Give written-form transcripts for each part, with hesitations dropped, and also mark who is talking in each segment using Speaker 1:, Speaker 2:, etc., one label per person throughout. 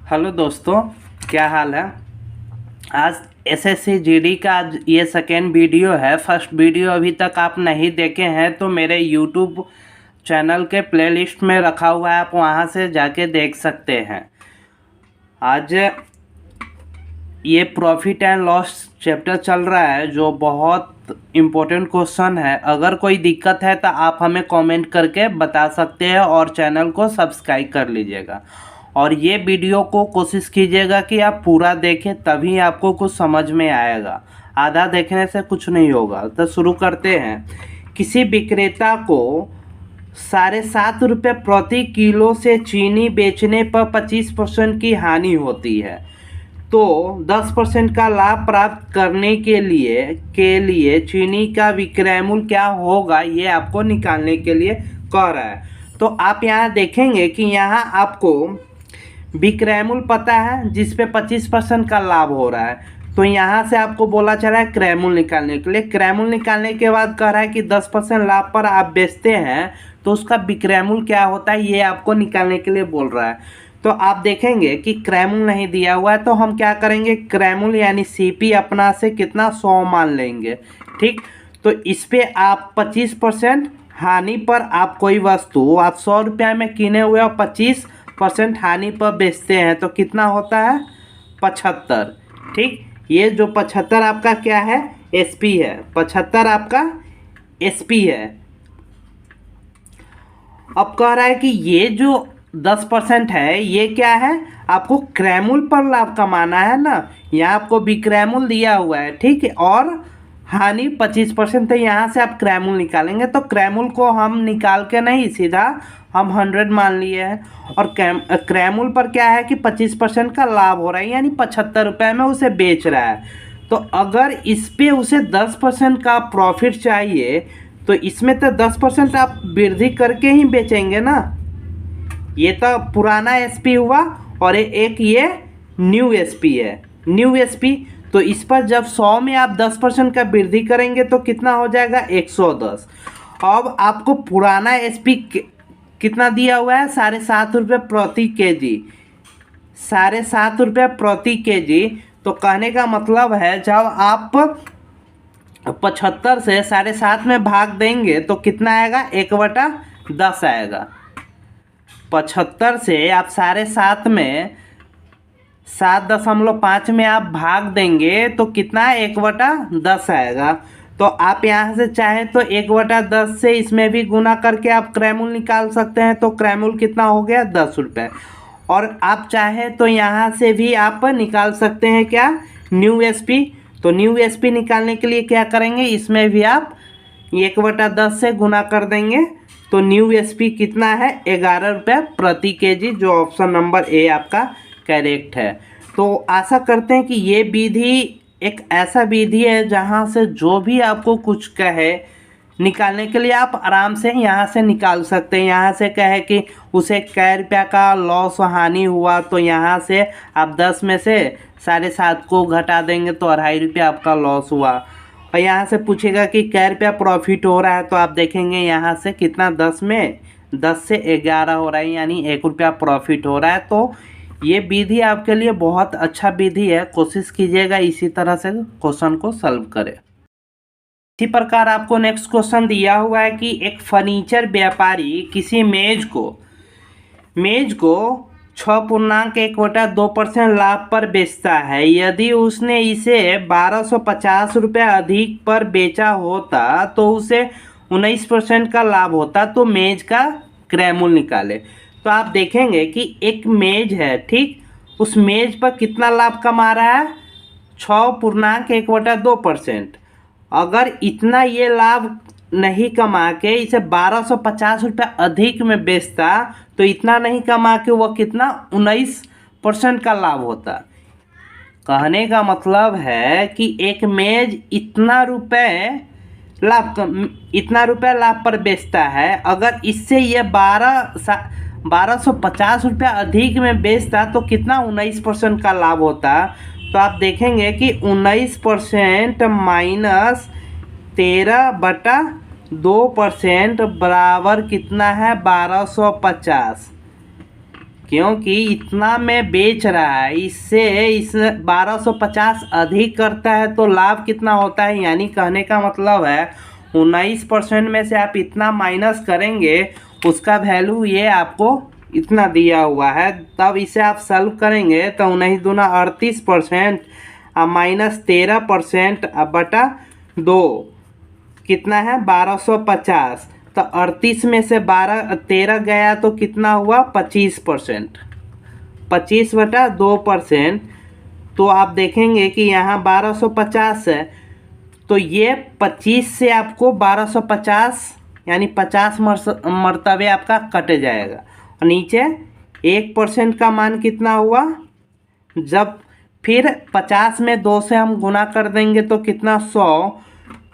Speaker 1: Hello दोस्तों, क्या हाल है। आज एसएससी जीडी का आज ये सेकेंड वीडियो है। फर्स्ट वीडियो अभी तक आप नहीं देखे हैं तो मेरे यूट्यूब चैनल के प्लेलिस्ट में रखा हुआ है, आप वहां से जाके देख सकते हैं। आज ये प्रॉफिट एंड लॉस चैप्टर चल रहा है जो बहुत इम्पोर्टेंट क्वेश्चन है। अगर कोई दिक्कत है तो आप हमें कमेंट करके बता सकते हैं और चैनल को सब्सक्राइब कर लीजिएगा। और ये वीडियो को कोशिश कीजिएगा कि आप पूरा देखें, तभी आपको कुछ समझ में आएगा। आधा देखने से कुछ नहीं होगा। तो शुरू करते हैं। किसी विक्रेता को 7.5 रुपये प्रति किलो से चीनी बेचने पर 25% की हानि होती है, तो 10% का लाभ प्राप्त करने के लिए चीनी का विक्रय मूल्य क्या होगा, ये आपको निकालने के लिए कह रहा है। तो आप यहाँ देखेंगे कि यहाँ आपको विक्रय मूल्य पता है जिस पे 25% का लाभ हो रहा है। तो यहाँ से आपको बोला चला है क्रय मूल्य निकालने के लिए। क्रय मूल्य निकालने के बाद कह रहा है कि 10% लाभ पर आप बेचते हैं तो उसका विक्रय मूल्य क्या होता है, ये आपको निकालने के लिए बोल रहा है। तो आप देखेंगे कि क्रय मूल्य नहीं दिया हुआ है, तो हम क्या करेंगे, क्रय मूल्य यानी सीपी अपना से कितना 100 मान लेंगे। ठीक, तो इस पे आप 25% हानि पर आप कोई वस्तु आप 100 रुपये में किने हुए और 25% हानि पर बेचते हैं तो कितना होता है, 75। ठीक, ये जो 75 आपका क्या है, एसपी है। 75 आपका एसपी है। अब कह रहा है कि ये जो 10% है ये क्या है, आपको क्रय मूल्य पर लाभ कमाना है ना। यहाँ आपको विक्रय मूल्य दिया हुआ है, ठीक है, और हानि 25%। तो यहाँ से आप क्रय मूल्य निकालेंगे। तो क्रय मूल्य को हम निकाल के नहीं, सीधा हम 100 मान लिए हैं। और क्रय मूल्य पर क्या है कि 25% का लाभ हो रहा है, यानी 75 रुपये में उसे बेच रहा है। तो अगर इस पे उसे 10% का प्रॉफिट चाहिए तो इसमें तो 10% आप वृद्धि करके ही बेचेंगे ना। ये तो पुराना एसपी हुआ और एक ये न्यू एसपी है। न्यू एसपी तो इस पर जब 100 में आप 10% का वृद्धि करेंगे तो कितना हो जाएगा, 110। अब आपको पुराना एसपी कितना दिया हुआ है, 7.5 रुपये प्रति केजी। 7.5 रुपये प्रति केजी। तो कहने का मतलब है जब आप 75 से 7.5 में भाग देंगे तो कितना आएगा, 1/10 आएगा। 75 से आप 7.5 में 7.5 में आप भाग देंगे तो कितना, 1/10 आएगा। तो आप यहाँ से चाहें तो 1/10 से इसमें भी गुना करके आप क्रय मूल्य निकाल सकते हैं। तो क्रय मूल्य कितना हो गया, 10 रुपये। और आप चाहें तो यहाँ से भी आप निकाल सकते हैं क्या, न्यू एसपी। तो न्यू एसपी निकालने के लिए क्या करेंगे, इसमें भी आप 1/10 से गुना कर देंगे। तो न्यू एसपी कितना है, 11 रुपये प्रति केजी, जो ऑप्शन नंबर ए आपका करेक्ट है। तो आशा करते हैं कि ये विधि एक ऐसा विधि है जहाँ से जो भी आपको कुछ कहे निकालने के लिए आप आराम से यहाँ से निकाल सकते हैं। यहाँ से कहे कि उसे कै रुपया का लॉस हानि हुआ तो यहाँ से आप 10 में से 7.5 को घटा देंगे तो 2.5 रुपया आपका लॉस हुआ। और यहाँ से पूछेगा कि कै रुपया प्रॉफिट हो रहा है, तो आप देखेंगे यहाँ से कितना, 10 में 10 से 11 हो रहा है, यानी 1 रुपया प्रॉफिट हो रहा है। तो ये विधि आपके लिए बहुत अच्छा विधि है। कोशिश कीजिएगा इसी तरह से क्वेश्चन को सॉल्व करें। इसी प्रकार आपको नेक्स्ट क्वेश्चन दिया हुआ है कि एक फर्नीचर व्यापारी किसी मेज को 6.1/2% लाभ पर बेचता है। यदि उसने इसे 1250 रुपये अधिक पर बेचा होता तो उसे 19% का लाभ होता। तो मेज का क्रय मूल्य निकाले। तो आप देखेंगे कि एक मेज है, ठीक, उस मेज पर कितना लाभ कमा रहा है, 6.1/2%। अगर इतना ये लाभ नहीं कमा के इसे 1250 रुपये अधिक में बेचता तो इतना नहीं कमा के वो कितना, 19% का लाभ होता। कहने का मतलब है कि एक मेज इतना रुपये लाभ पर बेचता है। अगर इससे ये 1250 रुपये अधिक में बेचता तो कितना, 19% का लाभ होता। तो आप देखेंगे कि 19% माइनस 13/2% बराबर कितना है, 1250। क्योंकि इतना में बेच रहा है, इससे इस 1250 अधिक करता है तो लाभ कितना होता है, यानी कहने का मतलब है 19% में से आप इतना माइनस करेंगे, उसका वैल्यू ये आपको इतना दिया हुआ है। तब इसे आप सॉल्व करेंगे तो 19 दूना 38% अब माइनस 13% अब बटा 2 कितना है 1250। तो 38 में से 13 गया तो कितना हुआ 25%, 25/2%। तो आप देखेंगे कि यहाँ 1250 है, तो ये 25 से आपको 1250 यानी 50 मरतबे आपका कट जाएगा। और नीचे 1% का मान कितना हुआ, जब फिर 50 में 2 से हम गुना कर देंगे तो कितना 100।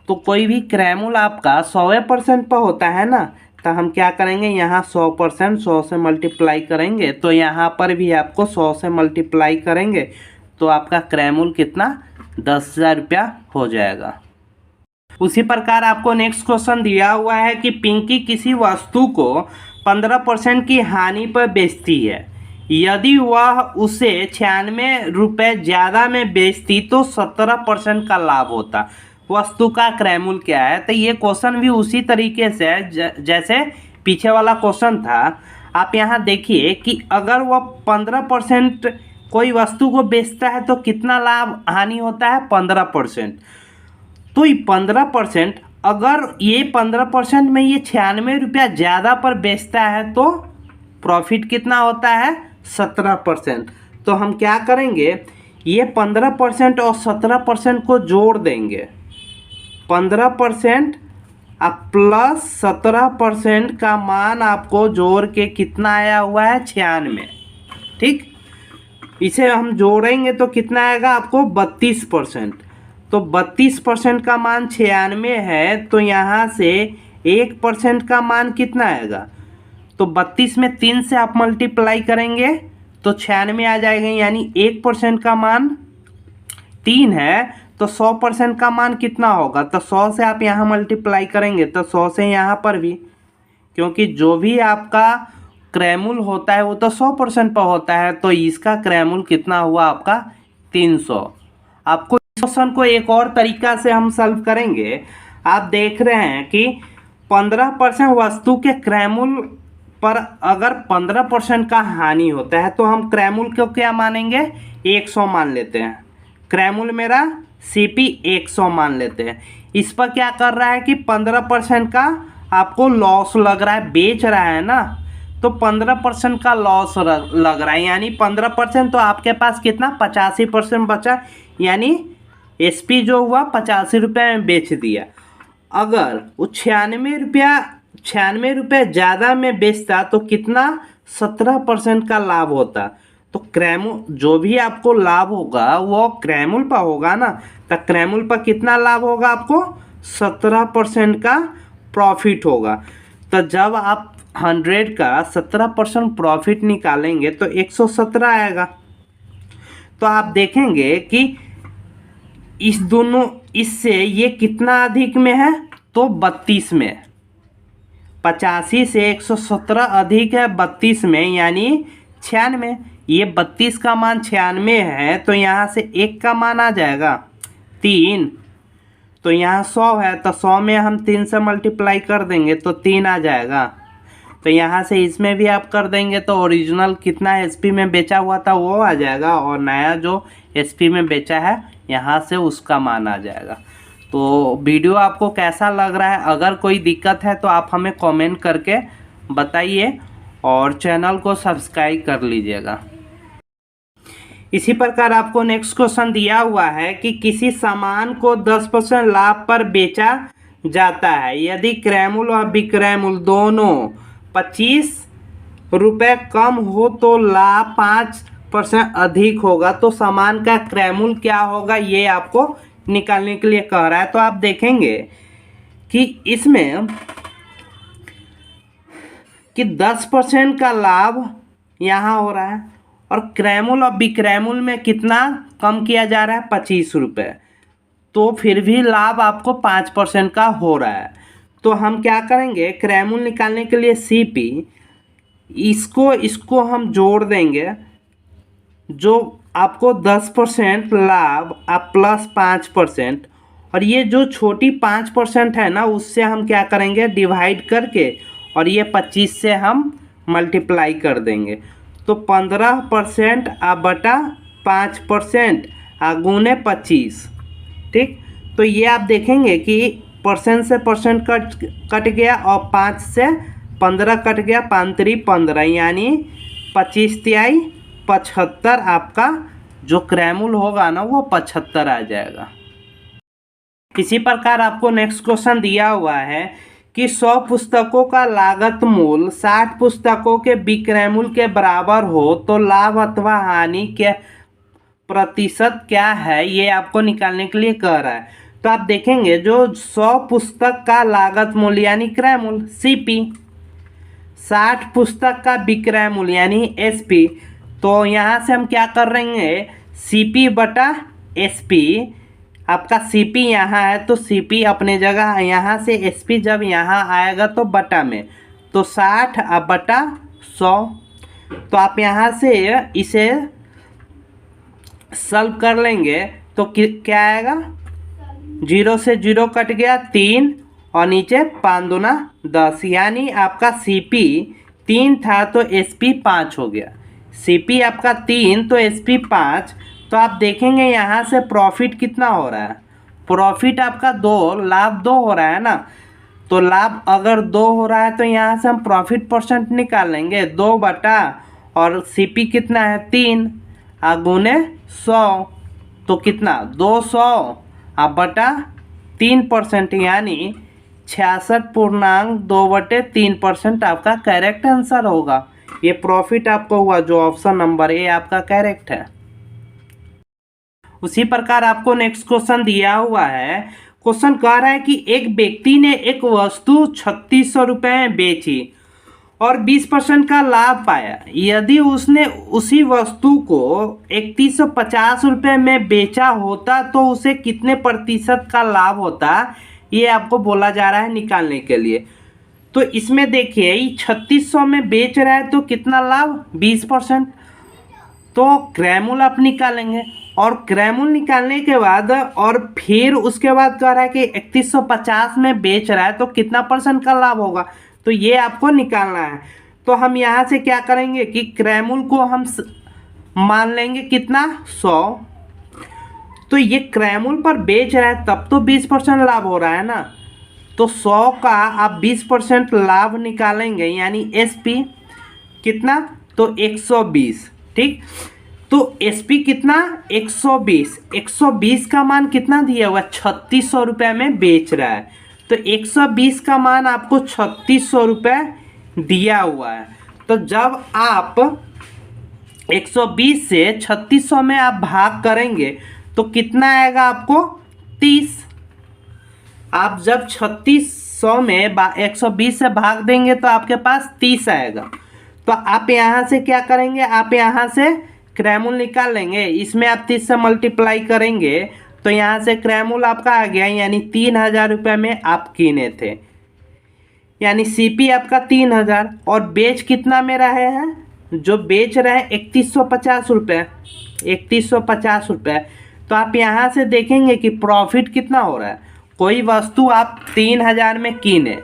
Speaker 1: तो कोई भी क्रैमुल आपका 100% पर होता है ना, तो हम क्या करेंगे यहाँ 100% 100 से मल्टीप्लाई करेंगे, तो यहाँ पर भी आपको 100 से मल्टीप्लाई करेंगे तो आपका क्रैमुल कितना 10,000 रुपया हो जाएगा। उसी प्रकार आपको नेक्स्ट क्वेश्चन दिया हुआ है कि पिंकी किसी वस्तु को 15% की हानि पर बेचती है, यदि वह उसे 96 रुपये ज़्यादा में बेचती तो 17% का लाभ होता। वस्तु का क्रैमुल क्या है, तो ये क्वेश्चन भी उसी तरीके से है जैसे पीछे वाला क्वेश्चन था। आप यहाँ देखिए कि अगर वह 15% कोई वस्तु को बेचता है तो कितना लाभ हानि होता है 15%। तो ये 15%, अगर ये 15% में ये 96 रुपया ज़्यादा पर बेचता है तो प्रॉफिट कितना होता है 17%। तो हम क्या करेंगे, ये 15% और 17% को जोड़ देंगे, 15% अब प्लस 17% का मान आपको जोड़ के कितना आया हुआ है 96। ठीक, इसे हम जोड़ेंगे तो कितना आएगा आपको 32%। तो 32% का मान 96 है, तो यहाँ से 1% का मान कितना आएगा, तो 32 में 3 से आप मल्टीप्लाई करेंगे तो 96 आ जाएगा, यानी 1% का मान 3 है, तो 100% का मान कितना होगा, तो 100 से आप यहाँ मल्टीप्लाई करेंगे तो 100 से यहाँ पर भी, क्योंकि जो भी आपका क्रैमुल होता है वो तो 100% पर होता है, तो इसका क्रैमुल कितना हुआ आपका 300। आपको इस क्वेश्चन को एक और तरीका से हम सॉल्व करेंगे। आप देख रहे हैं कि 15% वस्तु के क्रैमुल पर अगर 15% का हानि होता है तो हम क्रैमुल को क्या मानेंगे 100 मान लेते हैं। क्रैमुल मेरा CP 100 मान लेते हैं। इस पर क्या कर रहा है कि 15% का आपको लॉस लग रहा है, बेच रहा है ना, तो 15% का लॉस लग रहा है, यानी 15%, तो आपके पास कितना 85% बचा, यानी SP जो हुआ 85 रुपये में बेच दिया। अगर वो 96 रुपये ज़्यादा में बेचता तो कितना 17% का लाभ होता। तो क्रैमुल जो भी आपको लाभ होगा वो क्रैमुल पर होगा ना, तो क्रैमुल पर कितना लाभ होगा आपको 17% का प्रॉफिट होगा। तो जब आप 100 का 17% प्रॉफिट निकालेंगे तो 117 आएगा। तो आप देखेंगे कि इस दोनों इससे ये कितना अधिक में है, तो 32 में, 85 से 117 अधिक है 32 में, यानी 96। ये 32 का मान 96 है, तो यहाँ से 1 का मान आ जाएगा 3, तो यहाँ 100 है, तो 100 में हम 3 से मल्टीप्लाई कर देंगे तो 3 आ जाएगा। तो यहाँ से इसमें भी आप कर देंगे तो ओरिजिनल कितना SP में बेचा हुआ था वो आ जाएगा, और नया जो SP में बेचा है यहाँ से उसका मान आ जाएगा। तो वीडियो आपको कैसा लग रहा है, अगर कोई दिक्कत है तो आप हमें कमेंट करके बताइए और चैनल को सब्सक्राइब कर लीजिएगा। इसी प्रकार आपको नेक्स्ट क्वेश्चन दिया हुआ है कि किसी सामान को 10% लाभ पर बेचा जाता है, यदि क्रैमुल और विक्रैमुल दोनों 25 रुपये कम हो तो लाभ 5% अधिक होगा। तो सामान का क्रैमुल क्या होगा ये आपको निकालने के लिए कह रहा है। तो आप देखेंगे कि इसमें कि 10% का लाभ यहाँ हो रहा है, और क्रैमुल और विक्रैमुल में कितना कम किया जा रहा है 25 रुपये, तो फिर भी लाभ आपको 5% का हो रहा है। तो हम क्या करेंगे, क्रैमुल निकालने के लिए CP इसको इसको हम जोड़ देंगे, जो आपको 10% लाभ आप प्लस 5%, और ये जो छोटी 5% है ना, उससे हम क्या करेंगे डिवाइड करके, और ये 25 से हम मल्टीप्लाई कर देंगे। तो 15% आ बटा 5% आ गुने 25। ठीक, तो ये आप देखेंगे कि परसेंट से परसेंट कट गया और 5 से 15 कट गया, 5 3 15, यानी 25 तिहाई 75 आपका जो क्रैमुल होगा ना वो 75 आ जाएगा। इसी प्रकार आपको नेक्स्ट क्वेश्चन दिया हुआ है कि 100 पुस्तकों का लागत मूल्य 60 पुस्तकों के विक्रयमूल्य के बराबर हो तो लाभ अथवा हानि के प्रतिशत क्या है, ये आपको निकालने के लिए कह रहा है। तो आप देखेंगे जो 100 पुस्तक का लागत मूल्य यानी क्रय मूल्य सीपी, 60 पुस्तक का विक्रय मूल्य यानी एसपी, तो यहाँ से हम क्या कर रहे हैं सीपी बटा एसपी। आपका सीपी यहाँ है तो सीपी अपने जगह, यहाँ से एसपी जब यहाँ आएगा तो बटा में, तो 60 अब बटा 100। तो आप यहाँ से इसे सॉल्व कर लेंगे तो क्या आएगा, 0 से 0 कट गया 3 और नीचे 5 दूना 10, यानी आपका सीपी 3 था तो एसपी 5 हो गया। सीपी आपका 3 तो एसपी 5। तो आप देखेंगे यहाँ से प्रॉफिट कितना हो रहा है, प्रॉफिट आपका 2, लाभ 2 हो रहा है ना। तो लाभ अगर 2 हो रहा है तो यहाँ से हम प्रॉफिट परसेंट निकाल लेंगे, 2 बटा और सीपी कितना है 3 गुने 100, तो कितना 200 अब बटा 3%, यानी 66.2/3% आपका करेक्ट आंसर होगा। ये प्रॉफिट आपको हुआ जो ऑप्शन नंबर ए आपका करेक्ट है। उसी प्रकार आपको नेक्स्ट क्वेश्चन दिया हुआ है। क्वेश्चन कह रहा है कि एक व्यक्ति ने एक वस्तु 3600 रुपये में बेची और 20% का लाभ पाया। यदि उसने उसी वस्तु को 3150 रुपये में बेचा होता तो उसे कितने प्रतिशत का लाभ होता, ये आपको बोला जा रहा है निकालने के लिए। तो इसमें देखिए 3600 में बेच रहा है तो कितना लाभ 20%, तो क्रैमुल आप निकालेंगे, और क्रैमुल निकालने के बाद और फिर उसके बाद कह रहा है कि 3150 में बेच रहा है तो कितना परसेंट का लाभ होगा, तो ये आपको निकालना है। तो हम यहाँ से क्या करेंगे कि क्रैमुल को हम मान लेंगे कितना 100, तो ये क्रैमुल पर बेच रहा है तब तो 20% लाभ हो रहा है ना। तो 100 का आप 20% लाभ निकालेंगे यानी एसपी कितना, तो 120। ठीक, तो एसपी कितना 120, 120 का मान कितना दिया हुआ 3600 रुपये में बेच रहा है, तो 120 का मान आपको 3600 रुपये दिया हुआ है। तो जब आप 120 से 3600 में आप भाग करेंगे तो कितना आएगा आपको 30। आप जब 3600 में 120 से भाग देंगे तो आपके पास 30 आएगा। तो आप यहाँ से क्या करेंगे, आप यहाँ से क्रैमुल निकाल लेंगे, इसमें आप 30 से मल्टीप्लाई करेंगे तो यहाँ से क्रैमुल आपका आ गया, यानी 3000 रुपये में आप कीने थे, यानी सीपी आपका 3000, और बेच कितना में रहे हैं, जो बेच रहे हैं 3150 रुपये, 3150 रुपये। तो आप यहाँ से देखेंगे कि प्रॉफिट कितना हो रहा है। कोई वस्तु आप 3000 में कीने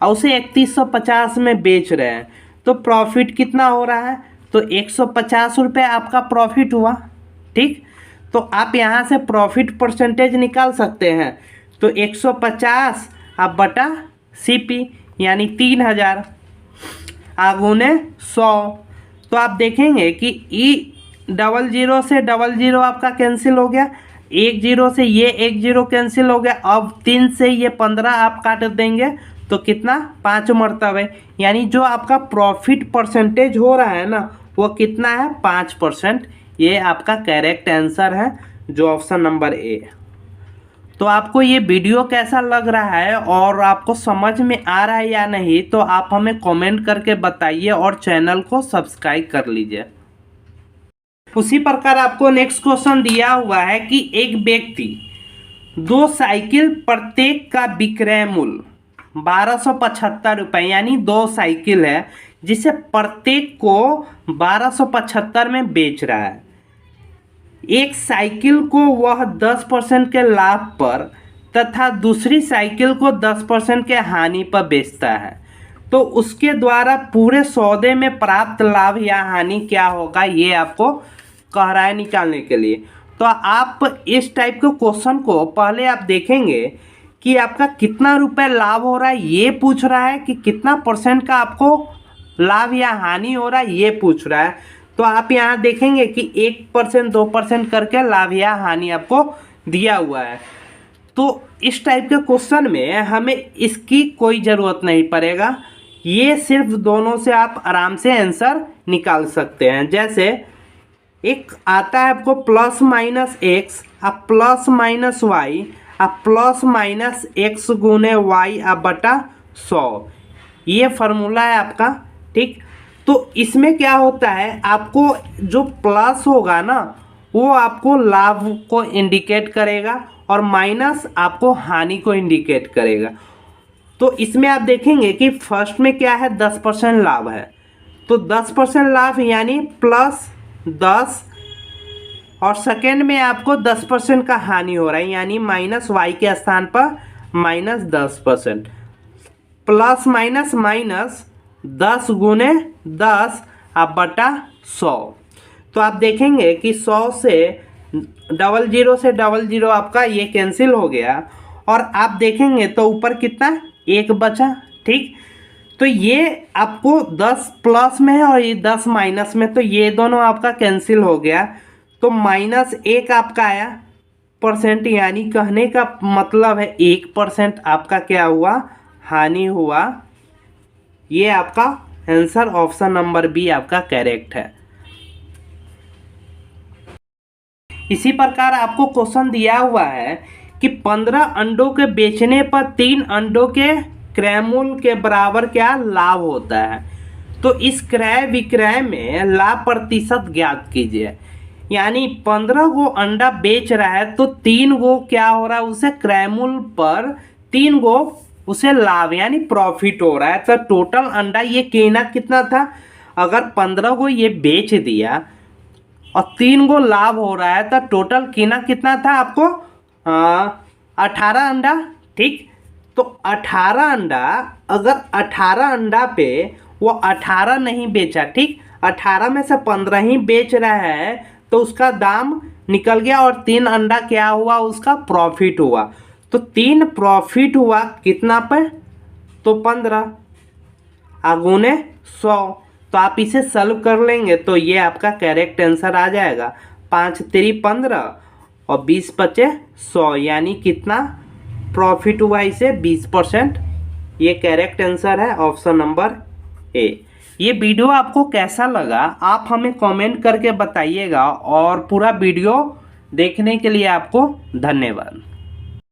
Speaker 1: और उसे 3150 में बेच रहे हैं तो प्रॉफिट कितना हो रहा है, तो 150 रुपये आपका प्रॉफिट हुआ। ठीक, तो आप यहाँ से प्रॉफिट परसेंटेज निकाल सकते हैं, तो 150 आप बटा सीपी यानी 3000 गुने 100। तो आप देखेंगे कि ई 00 से 00 आपका कैंसिल हो गया, 10 से ये 10 कैंसिल हो गया, अब 3 से ये 15 आप काट देंगे तो कितना 5 मरतबे, यानी जो आपका प्रॉफिट परसेंटेज हो रहा है ना वो कितना है 5%। ये आपका करेक्ट आंसर है जो ऑप्शन नंबर ए। तो आपको ये वीडियो कैसा लग रहा है और आपको समझ में आ रहा है या नहीं, तो आप हमें कमेंट करके बताइए और चैनल को सब्सक्राइब कर लीजिए। उसी प्रकार आपको नेक्स्ट क्वेश्चन दिया हुआ है कि एक व्यक्ति 2 साइकिल प्रत्येक का विक्रय मूल्य 1275 रुपये, यानी 2 साइकिल है, जिसे प्रत्येक को 1275 में बेच रहा है। एक साइकिल को वह 10% के लाभ पर तथा दूसरी साइकिल को 10% के हानि पर बेचता है, तो उसके द्वारा पूरे सौदे में प्राप्त लाभ या हानि क्या होगा, ये आपको कह रहा है निकालने के लिए। तो आप इस टाइप के क्वेश्चन को पहले आप देखेंगे कि आपका कितना रुपए लाभ हो रहा है, ये पूछ रहा है कि कितना परसेंट का आपको लाभ या हानि हो रहा है, ये पूछ रहा है। तो आप यहाँ देखेंगे कि 1% 2% करके लाभ या हानि आपको दिया हुआ है। तो इस टाइप के क्वेश्चन में हमें इसकी कोई ज़रूरत नहीं पड़ेगा, ये सिर्फ दोनों से आप आराम से आंसर निकाल सकते हैं। जैसे एक आता है आपको प्लस माइनस एक्स अब प्लस माइनस वाई अब प्लस माइनस एक्स गुने वाई अब बटा 100, ये फार्मूला है आपका, ठीक। तो इसमें क्या होता है, आपको जो प्लस होगा ना वो आपको लाभ को इंडिकेट करेगा और माइनस आपको हानि को इंडिकेट करेगा। तो इसमें आप देखेंगे कि फर्स्ट में क्या है, 10% लाभ है, तो 10% लाभ यानी प्लस 10, और सेकेंड में आपको 10% का हानि हो रहा है यानी माइनस वाई के स्थान पर माइनस 10%, प्लस माइनस माइनस 10 गुने 10 अब बटा 100। तो आप देखेंगे कि 100 से 00 से 00 आपका ये कैंसिल हो गया और आप देखेंगे तो ऊपर कितना, 1 बचा, ठीक। तो ये आपको 10 प्लस में है और ये 10 माइनस में, तो ये दोनों आपका कैंसिल हो गया, तो -1 आपका आया परसेंट, यानी कहने का मतलब है 1% आपका क्या हुआ, हानि हुआ। ये आपका आंसर ऑप्शन नंबर बी आपका करेक्ट है। इसी प्रकार आपको क्वेश्चन दिया हुआ है कि 15 अंडों के बेचने पर 3 अंडों के क्रय मूल्य के बराबर क्या लाभ होता है। तो इस क्रय विक्रय में लाभ प्रतिशत ज्ञात कीजिए। यानी 15 गो अंडा बेच रहा है तो 3 गो क्या हो रहा है, उसे क्रय मूल्य पर 3 गो उसे लाभ यानी प्रॉफिट हो रहा है। तो टोटल अंडा ये कहना कितना था, अगर 15 गो ये बेच दिया और 3 गो लाभ हो रहा है तो टोटल कीना कितना था आपको, 18 अंडा, ठीक। तो 18 अंडा, अगर 18 अंडा पे वो 18 नहीं बेचा, ठीक, 18 में से 15 ही बेच रहा है तो उसका दाम निकल गया और 3 अंडा क्या हुआ, उसका प्रॉफिट हुआ। तो 3 प्रॉफिट हुआ कितना पे, तो 15 आगुने 100। तो आप इसे सॉल्व कर लेंगे तो ये आपका करेक्ट आंसर आ जाएगा, 5 3 15 और 20 बचे 100, यानी कितना प्रॉफिट हुआ इसे 20%। ये करेक्ट आंसर है ऑप्शन नंबर ए। ये वीडियो आपको कैसा लगा आप हमें कमेंट करके बताइएगा और पूरा वीडियो देखने के लिए आपको धन्यवाद।